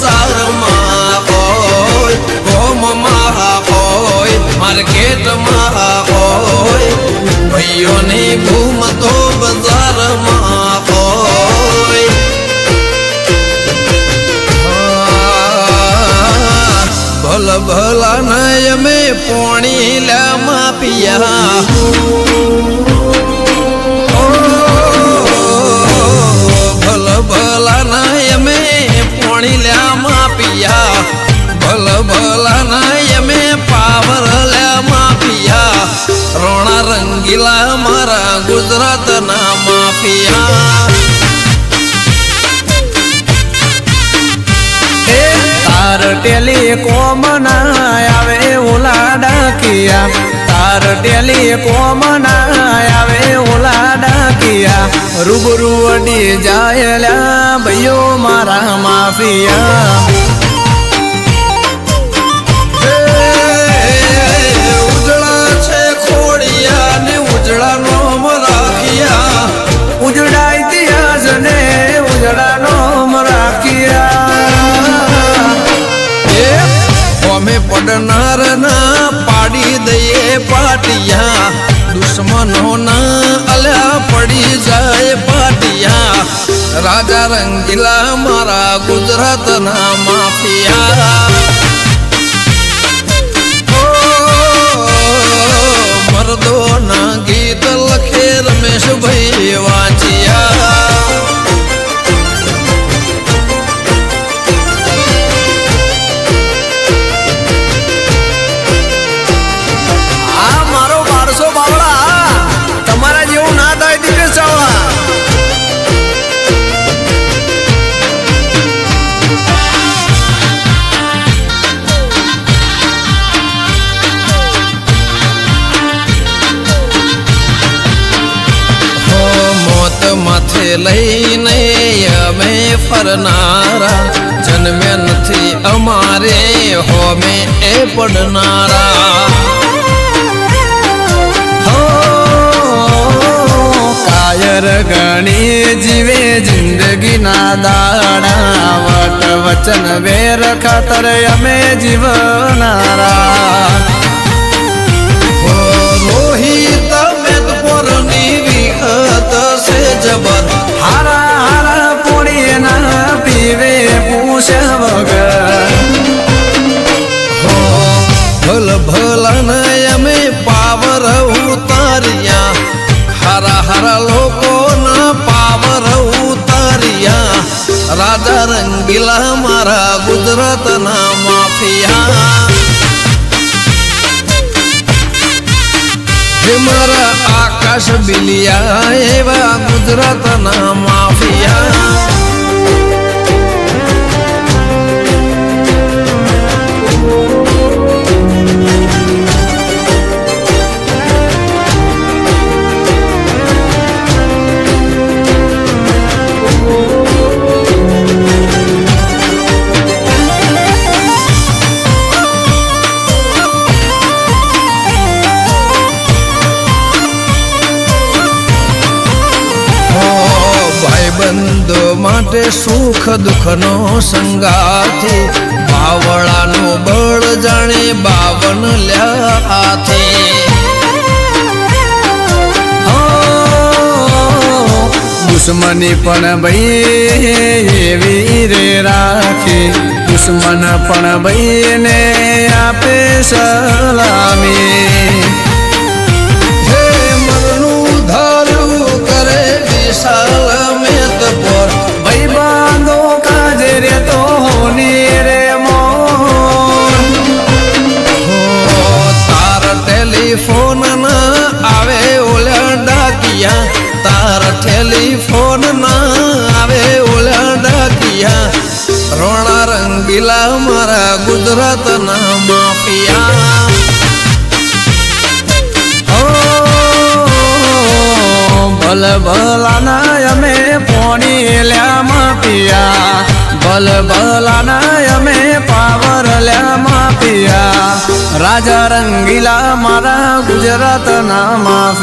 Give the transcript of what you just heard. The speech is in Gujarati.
બજારમાં હોય, ગોમમાં હોય, માર્કેટમાં હોય, ભાઈઓની ભૂમ તો બજારમાં હોય. ભલ ભલા નય અમે પોણી લામાં પિયા, ભલ ભલા નય અમે પોણી લામાં પિયા, ભલ ભલા નય અમે પાવર લામાં પિયા. રોણા રંગીલા મારા ગુજરાતના માફિયા. તાર ટેલિકોમ ના આવે ઓલા ડાકિયા, તાર ટેલિકોમ ના આવે ઓલા ડાકિયા. રૂબરૂ અડી જાયલા ભાઈઓ મારા માફિયા. ઉજળા છે ખોડિયા ને ઉજળા નોમ રાખ્યા, ઉજળા ઇતિહાસ ને ઉજળા નોમ રાખ્યા. અમે પડનાર ના પાડી દઈએ પાટિયા, દુશ્મનો ના અલ્યા પડી જાય પાટિયા. રાજા રંગીલા મારા ગુજરાતના માફિયા. મરદો ના ગીત લખે રમેશભાઈ વાંચિયા. માથે લઈને અમે ફરનારા, જન્મ્યા નથી અમારે હોમે એ પડનારા. કાયર ગણી જીવે જિંદગીના દાડા, વટ વચન વેર ખાતર અમે જીવનારા. રોહિત મેદપોરની વિખત છે જબર, હારા હારા પોણી ના પીવે પૂછે વગર. ભલ ભલા ને અમે પાવર ઉતાર્યા, હારા હારા લોકો ના પાવર ઉતાર્યા. રાજા રંગીલા મારા ગુજરાતના માફિયા. હે મારા આકાશ બિલિયા એવા ગુજરાતના માફિયા. બંધો માટે સુખ દુઃખનો સંગાથી, બાવળાનું બળ જાણે 52 લ્યા હાથી. દુશ્મની પણ ભાઈ એવી રે રાખી, દુશ્મન પણ ભાઈ ને આપે સલામી. ભાઈ બાંધો કાજે રે તો હોની રે મોન. તાર ટેલિફોન ના આવે ઓલા ડાકિયા, તાર ટેલિફોન ના આવે ઓલા ડાકિયા. રોણા રંગીલા મારા ગુજરાતના માફિયા. ભલ ભલાના અમે પોણી લ્યામાં પિયા, ભલ ભલાના અમે પાવર લ્યામાં પિયા. રાજા રંગીલા મારા ગુજરાતના માફિયા.